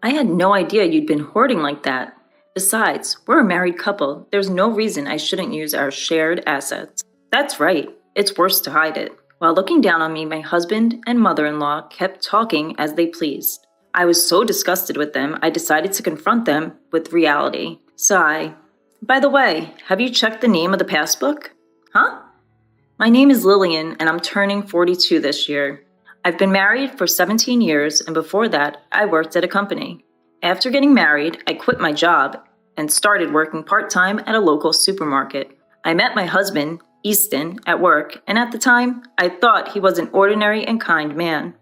I had no idea you'd been hoarding like that. Besides, we're a married couple. There's no reason I shouldn't use our shared assets. That's right. It's worse to hide it. While looking down on me, my husband and mother-in-law kept talking as they pleased. I was so disgusted with them, I decided to confront them with reality. Sigh. By the way, have you checked the name of the passbook? Huh? My name is Lillian, and I'm turning 42 this year. I've been married for 17 years, and before that, I worked at a company. After getting married, I quit my job and started working part-time at a local supermarket. I met my husband, Easton, at work, and at the time, I thought he was an ordinary and kind man.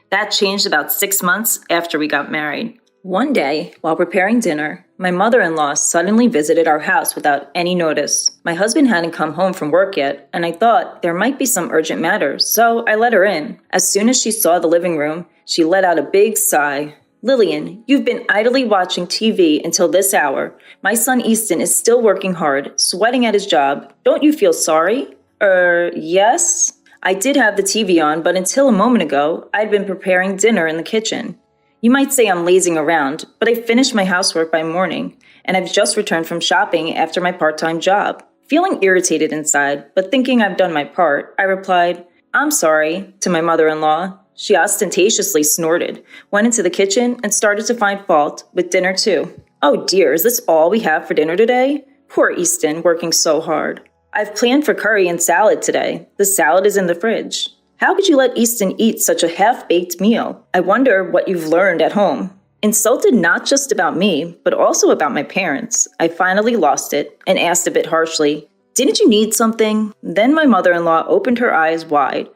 That changed about 6 months after we got married. One day, while preparing dinner, my mother-in-law suddenly visited our house without any notice. My husband hadn't come home from work yet, and I thought there might be some urgent matter, so I let her in. As soon as she saw the living room, she let out a big sigh. Lillian, you've been idly watching TV until this hour. My son Easton is still working hard, sweating at his job. Don't you feel sorry? Yes? I did have the TV on, but until a moment ago, I'd been preparing dinner in the kitchen. You might say I'm lazing around, but I finished my housework by morning, and I've just returned from shopping after my part-time job. Feeling irritated inside, but thinking I've done my part, I replied, I'm sorry, to my mother-in-law. She ostentatiously snorted, went into the kitchen, and started to find fault with dinner too. Oh dear, is this all we have for dinner today? Poor Easton, working so hard. I've planned for curry and salad today. The salad is in the fridge. How could you let Easton eat such a half-baked meal? I wonder what you've learned at home. Insulted not just about me, but also about my parents, I finally lost it and asked a bit harshly, Didn't you need something? Then my mother-in-law opened her eyes wide.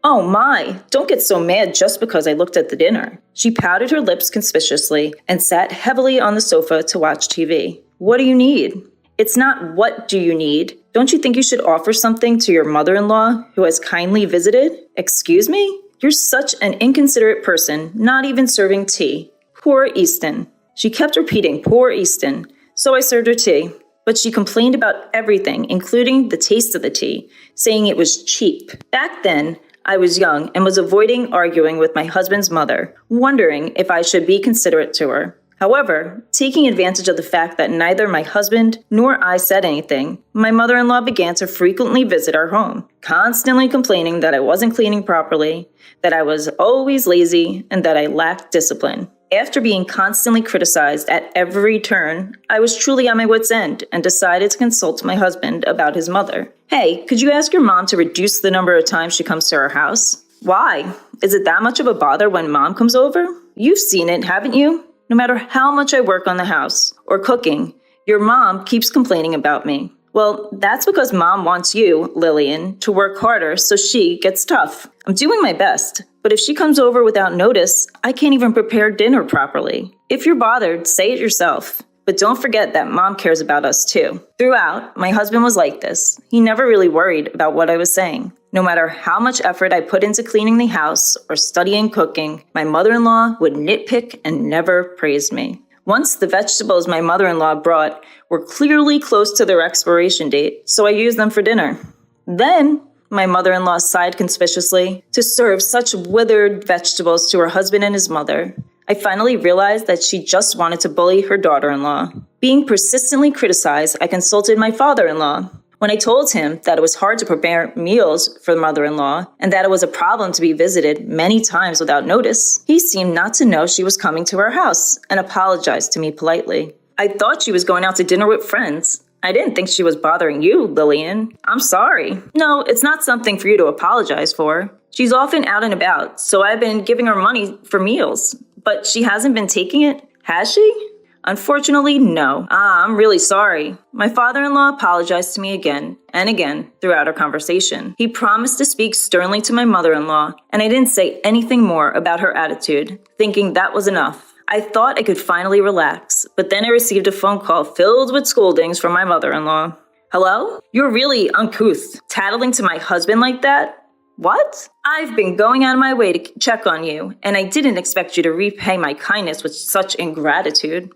Oh my, don't get so mad just because I looked at the dinner. She pouted her lips conspicuously and sat heavily on the sofa to watch TV. What do you need? It's not what do you need. Don't you think you should offer something to your mother-in-law who has kindly visited? Excuse me? You're such an inconsiderate person, not even serving tea. Poor Easton. She kept repeating, poor Easton. So I served her tea. But she complained about everything, including the taste of the tea, saying it was cheap. Back then, I was young and was avoiding arguing with my husband's mother, wondering if I should be considerate to her. However, taking advantage of the fact that neither my husband nor I said anything, my mother-in-law began to frequently visit our home, constantly complaining that I wasn't cleaning properly, that I was always lazy, and that I lacked discipline. After being constantly criticized at every turn, I was truly at my wit's end and decided to consult my husband about his mother. Hey, could you ask your mom to reduce the number of times she comes to our house? Why? Is it that much of a bother when mom comes over? You've seen it, haven't you? No matter how much I work on the house or cooking, your mom keeps complaining about me. Well, that's because mom wants you, Lillian, to work harder so she gets tough. I'm doing my best, but if she comes over without notice, I can't even prepare dinner properly. If you're bothered, say it yourself. But don't forget that mom cares about us too. Throughout, my husband was like this. He never really worried about what I was saying. No matter how much effort I put into cleaning the house or studying cooking, my mother-in-law would nitpick and never praise me. Once the vegetables my mother-in-law brought were clearly close to their expiration date, so I used them for dinner. Then, my mother-in-law sighed conspicuously to serve such withered vegetables to her husband and his mother. I finally realized that she just wanted to bully her daughter-in-law. Being persistently criticized, I consulted my father-in-law. When I told him that it was hard to prepare meals for the mother-in-law and that it was a problem to be visited many times without notice, he seemed not to know she was coming to our house and apologized to me politely. I thought she was going out to dinner with friends. I didn't think she was bothering you, Lillian. I'm sorry. No, it's not something for you to apologize for. She's often out and about, so I've been giving her money for meals. But she hasn't been taking it, has she? Unfortunately, no. I'm really sorry. My father-in-law apologized to me again and again throughout our conversation. He promised to speak sternly to my mother-in-law, and I didn't say anything more about her attitude, thinking that was enough. I thought I could finally relax, but then I received a phone call filled with scoldings from my mother-in-law. Hello? You're really uncouth, tattling to my husband like that? What? I've been going out of my way to check on you, and I didn't expect you to repay my kindness with such ingratitude.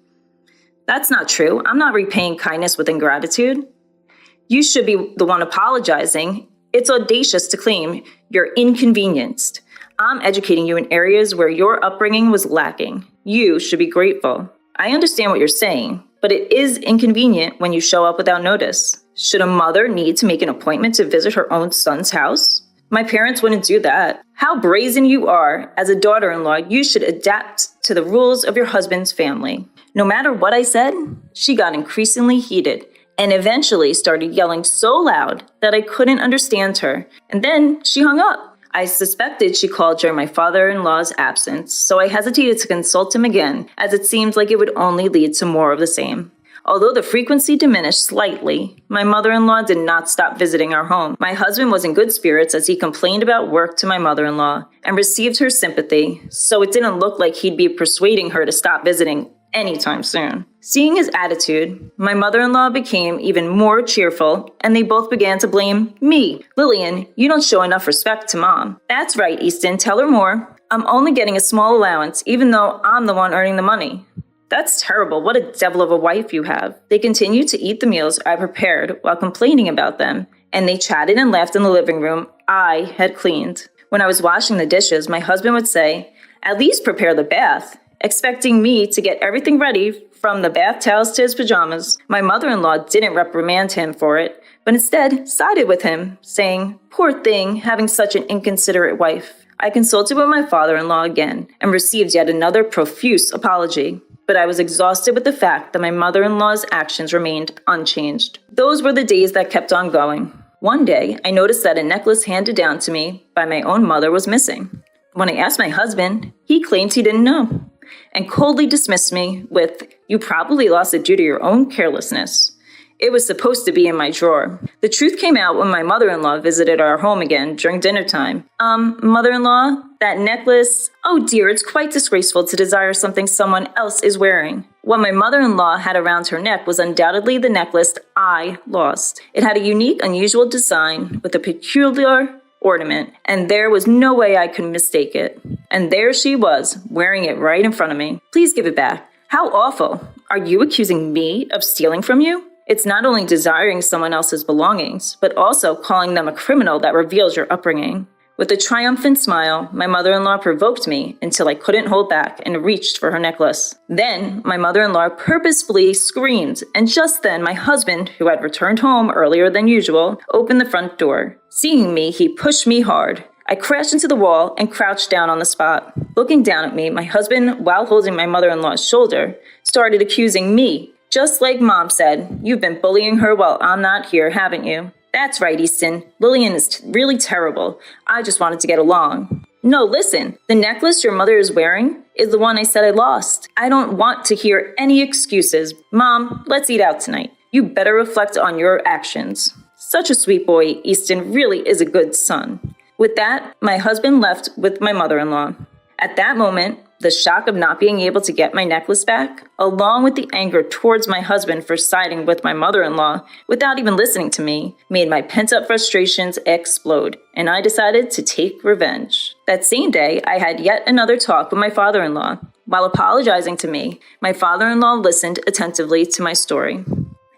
That's not true. I'm not repaying kindness with ingratitude. You should be the one apologizing. It's audacious to claim you're inconvenienced. I'm educating you in areas where your upbringing was lacking. You should be grateful. I understand what you're saying, but it is inconvenient when you show up without notice. Should a mother need to make an appointment to visit her own son's house? My parents wouldn't do that. How brazen you are. As a daughter-in-law, you should adapt to the rules of your husband's family. No matter what I said, she got increasingly heated and eventually started yelling so loud that I couldn't understand her. And then she hung up. I suspected she called during my father-in-law's absence, so I hesitated to consult him again, as it seemed like it would only lead to more of the same. Although the frequency diminished slightly, my mother-in-law did not stop visiting our home. My husband was in good spirits as he complained about work to my mother-in-law and received her sympathy, so it didn't look like he'd be persuading her to stop visiting anytime soon. Seeing his attitude, my mother-in-law became even more cheerful, and they both began to blame me. Lillian, you don't show enough respect to Mom. That's right, Easton, tell her more. I'm only getting a small allowance, even though I'm the one earning the money. That's terrible. What a devil of a wife you have. They continued to eat the meals I prepared while complaining about them, and they chatted and laughed in the living room I had cleaned. When I was washing the dishes, my husband would say, "At least prepare the bath," expecting me to get everything ready from the bath towels to his pajamas. My mother-in-law didn't reprimand him for it, but instead sided with him, saying, "Poor thing, having such an inconsiderate wife." I consulted with my father-in-law again and received yet another profuse apology. But I was exhausted with the fact that my mother-in-law's actions remained unchanged. Those were the days that kept on going. One day, I noticed that a necklace handed down to me by my own mother was missing. When I asked my husband, he claimed he didn't know, and coldly dismissed me with, "You probably lost it due to your own carelessness." It was supposed to be in my drawer. The truth came out when my mother-in-law visited our home again during dinner time. Mother-in-law, that necklace, oh dear, it's quite disgraceful to desire something someone else is wearing. What my mother-in-law had around her neck was undoubtedly the necklace I lost. It had a unique, unusual design with a peculiar ornament, and there was no way I could mistake it. And there she was, wearing it right in front of me. Please give it back. How awful. Are you accusing me of stealing from you? It's not only desiring someone else's belongings, but also calling them a criminal that reveals your upbringing. With a triumphant smile, my mother-in-law provoked me until I couldn't hold back and reached for her necklace. Then, my mother-in-law purposefully screamed, and just then my husband, who had returned home earlier than usual, opened the front door. Seeing me, he pushed me hard. I crashed into the wall and crouched down on the spot. Looking down at me, my husband, while holding my mother-in-law's shoulder, started accusing me. Just like Mom said, "You've been bullying her while I'm not here, haven't you?" "That's right, Easton. Lillian is really terrible. I just wanted to get along." "No, listen. The necklace your mother is wearing is the one I said I lost. I don't want to hear any excuses. Mom, let's eat out tonight. You better reflect on your actions." Such a sweet boy. Easton really is a good son. With that, my husband left with my mother-in-law. At that moment, the shock of not being able to get my necklace back, along with the anger towards my husband for siding with my mother-in-law without even listening to me, made my pent-up frustrations explode, and I decided to take revenge. That same day, I had yet another talk with my father-in-law. While apologizing to me, my father-in-law listened attentively to my story.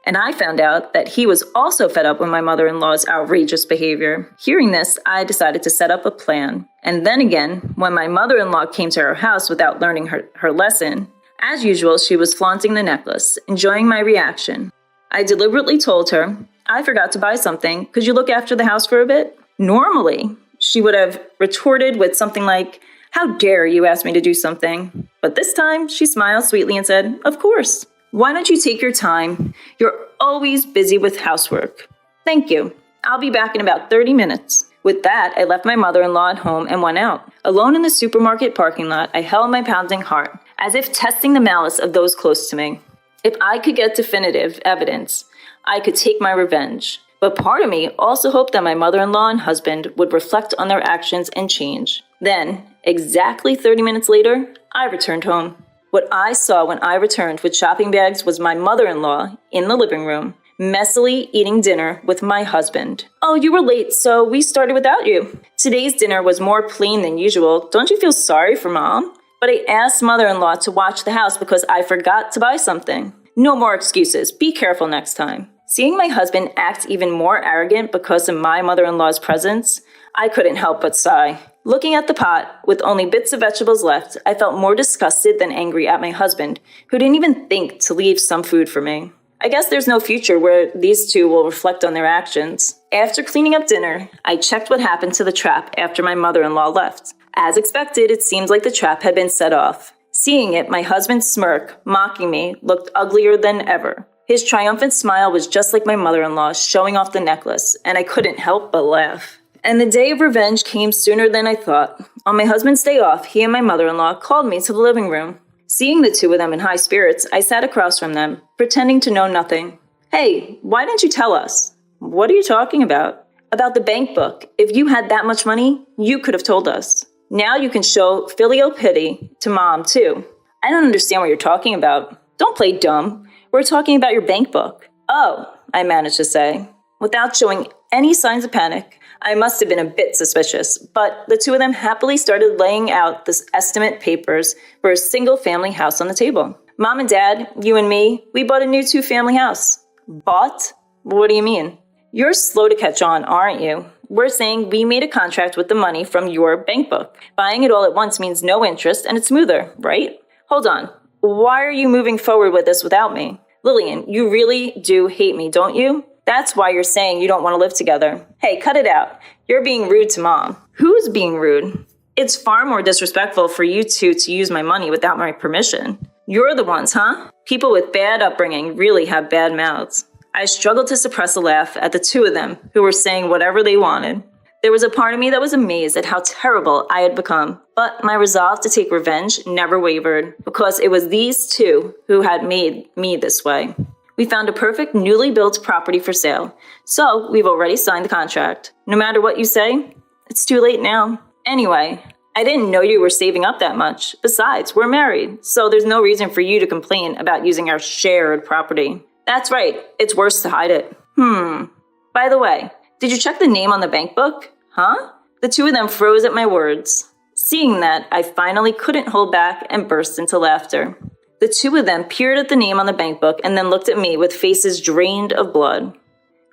And I found out that he was also fed up with my mother-in-law's outrageous behavior. Hearing this, I decided to set up a plan. And then again, when my mother-in-law came to her house without learning her lesson, as usual, she was flaunting the necklace, enjoying my reaction. I deliberately told her, "I forgot to buy something. Could you look after the house for a bit?" Normally, she would have retorted with something like, "How dare you ask me to do something?" But this time, she smiled sweetly and said, "Of course. Why don't you take your time? You're always busy with housework." "Thank you. I'll be back in about 30 minutes. With that, I left my mother-in-law at home and went out. Alone in the supermarket parking lot, I held my pounding heart, as if testing the malice of those close to me. If I could get definitive evidence, I could take my revenge. But part of me also hoped that my mother-in-law and husband would reflect on their actions and change. Then, exactly 30 minutes later, I returned home. What I saw when I returned with shopping bags was my mother-in-law in the living room, messily eating dinner with my husband. "Oh, you were late, so we started without you. Today's dinner was more plain than usual. Don't you feel sorry for Mom?" But I asked mother-in-law to watch the house because I forgot to buy something. "No more excuses. Be careful next time." Seeing my husband act even more arrogant because of my mother-in-law's presence, I couldn't help but sigh. Looking at the pot, with only bits of vegetables left, I felt more disgusted than angry at my husband, who didn't even think to leave some food for me. I guess there's no future where these two will reflect on their actions. After cleaning up dinner, I checked what happened to the trap after my mother-in-law left. As expected, it seems like the trap had been set off. Seeing it, my husband's smirk, mocking me, looked uglier than ever. His triumphant smile was just like my mother-in-law showing off the necklace, and I couldn't help but laugh. And the day of revenge came sooner than I thought. On my husband's day off, he and my mother-in-law called me to the living room. Seeing the two of them in high spirits, I sat across from them, pretending to know nothing. "Hey, why didn't you tell us?" "What are you talking about?" "About the bank book. If you had that much money, you could have told us. Now you can show filial piety to Mom, too." "I don't understand what you're talking about." "Don't play dumb. We're talking about your bank book." "Oh," I managed to say. Without showing any signs of panic, I must have been a bit suspicious, but the two of them happily started laying out the estimate papers for a single-family house on the table. "Mom and Dad, you and me, we bought a new two-family house." "Bought? What do you mean?" "You're slow to catch on, aren't you? We're saying we made a contract with the money from your bank book. Buying it all at once means no interest and it's smoother, right?" "Hold on. Why are you moving forward with this without me?" "Lillian, you really do hate me, don't you? That's why you're saying you don't want to live together." "Hey, cut it out. You're being rude to Mom." "Who's being rude? It's far more disrespectful for you two to use my money without my permission." "You're the ones, huh? People with bad upbringing really have bad mouths." I struggled to suppress a laugh at the two of them, who were saying whatever they wanted. There was a part of me that was amazed at how terrible I had become, but my resolve to take revenge never wavered, because it was these two who had made me this way. We found a perfect newly built property for sale, so we've already signed the contract. No matter what you say, it's too late now. Anyway, I didn't know you were saving up that much. Besides, we're married, so there's no reason for you to complain about using our shared property. That's right, it's worse to hide it. By the way, did you check the name on the bank book? Huh? The two of them froze at my words. Seeing that, I finally couldn't hold back and burst into laughter. The two of them peered at the name on the bank book and then looked at me with faces drained of blood.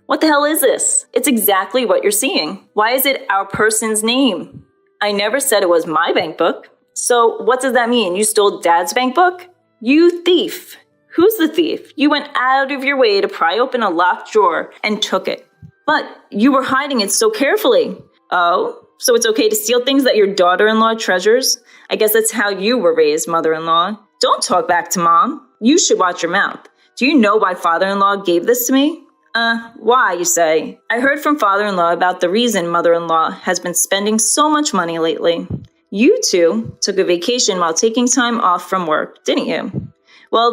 "What the hell is this? It's exactly what you're seeing. Why is it our person's name?" "I never said it was my bank book." "So what does that mean? You stole Dad's bank book?" "You thief." "Who's the thief? You went out of your way to pry open a locked drawer and took it." "But you were hiding it so carefully." "Oh, so it's okay to steal things that your daughter-in-law treasures? I guess that's how you were raised, mother-in-law. Don't talk back to Mom. You should watch your mouth. Do you know why father-in-law gave this to me?" Why, you say? I heard from father-in-law about the reason mother-in-law has been spending so much money lately. You two took a vacation while taking time off from work, didn't you? Well,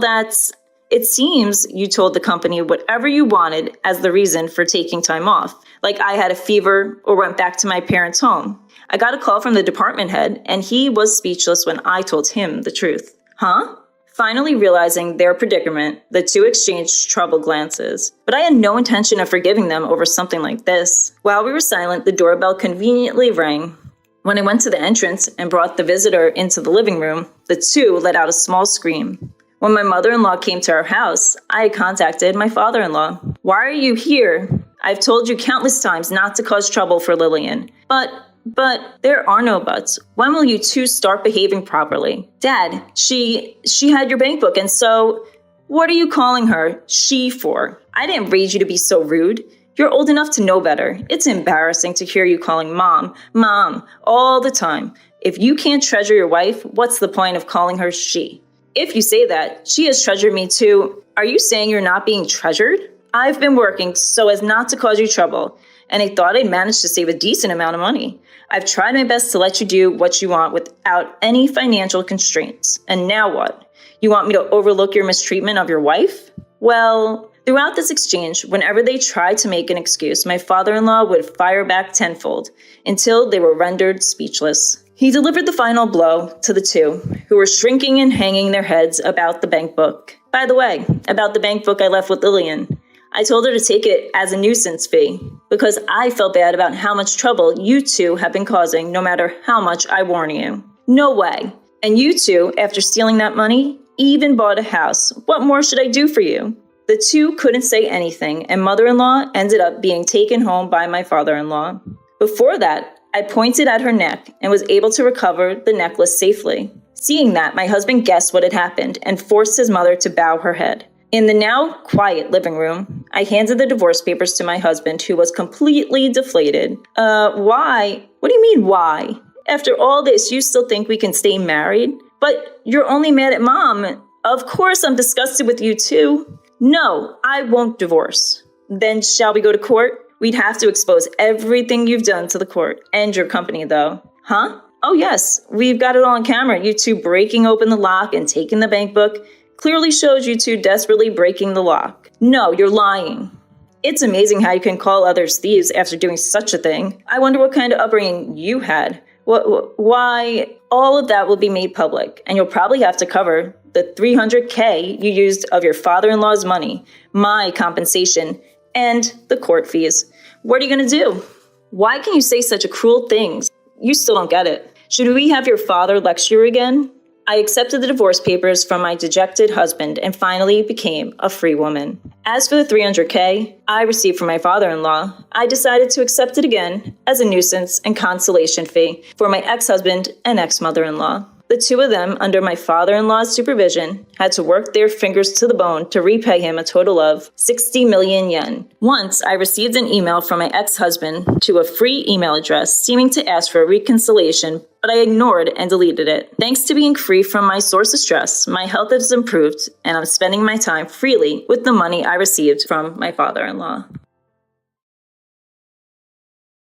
it seems you told the company whatever you wanted as the reason for taking time off, like I had a fever or went back to my parents' home. I got a call from the department head, and he was speechless when I told him the truth. Huh? Finally realizing their predicament, the two exchanged troubled glances. But I had no intention of forgiving them over something like this. While we were silent, the doorbell conveniently rang. When I went to the entrance and brought the visitor into the living room, the two let out a small scream. When my mother-in-law came to our house, I contacted my father-in-law. "Why are you here? I've told you countless times not to cause trouble for Lillian. But there are no buts. When will you two start behaving properly? Dad, she had your bank book, and so what are you calling her she for? I didn't raise you to be so rude. You're old enough to know better. It's embarrassing to hear you calling Mom, all the time. If you can't treasure your wife, what's the point of calling her she? If you say that, she has treasured me too. Are you saying you're not being treasured? I've been working so as not to cause you trouble, and I thought I'd managed to save a decent amount of money. I've tried my best to let you do what you want without any financial constraints. And now what? You want me to overlook your mistreatment of your wife? Well, throughout this exchange, whenever they tried to make an excuse, my father-in-law would fire back tenfold until they were rendered speechless. He delivered the final blow to the two, who were shrinking and hanging their heads about the bank book. By the way, about the bank book I left with Lillian. I told her to take it as a nuisance fee, because I felt bad about how much trouble you two have been causing, no matter how much I warn you. No way. And you two, after stealing that money, even bought a house. What more should I do for you? The two couldn't say anything, and mother-in-law ended up being taken home by my father-in-law. Before that, I pointed at her neck and was able to recover the necklace safely. Seeing that, my husband guessed what had happened and forced his mother to bow her head. In the now quiet living room, I handed the divorce papers to my husband, who was completely deflated. Why? What do you mean, why? After all this, you still think we can stay married? But you're only mad at Mom. Of course I'm disgusted with you too. No, I won't divorce. Then shall we go to court? We'd have to expose everything you've done to the court. And your company, though. Huh? Oh, yes. We've got it all on camera. You two breaking open the lock and taking the bank book clearly shows you two desperately breaking the lock. No, you're lying. It's amazing how you can call others thieves after doing such a thing. I wonder what kind of upbringing you had. Why? All of that will be made public, and you'll probably have to cover the $300K you used of your father-in-law's money, my compensation, and the court fees. What are you going to do? Why can you say such cruel things? You still don't get it. Should we have your father lecture you again? I accepted the divorce papers from my dejected husband and finally became a free woman. As for the $300K I received from my father-in-law, I decided to accept it again as a nuisance and consolation fee for my ex-husband and ex-mother-in-law. The two of them, under my father-in-law's supervision, had to work their fingers to the bone to repay him a total of 60 million yen. Once, I received an email from my ex-husband to a free email address seeming to ask for a reconciliation, but I ignored and deleted it. Thanks to being free from my source of stress, my health has improved, and I'm spending my time freely with the money I received from my father-in-law.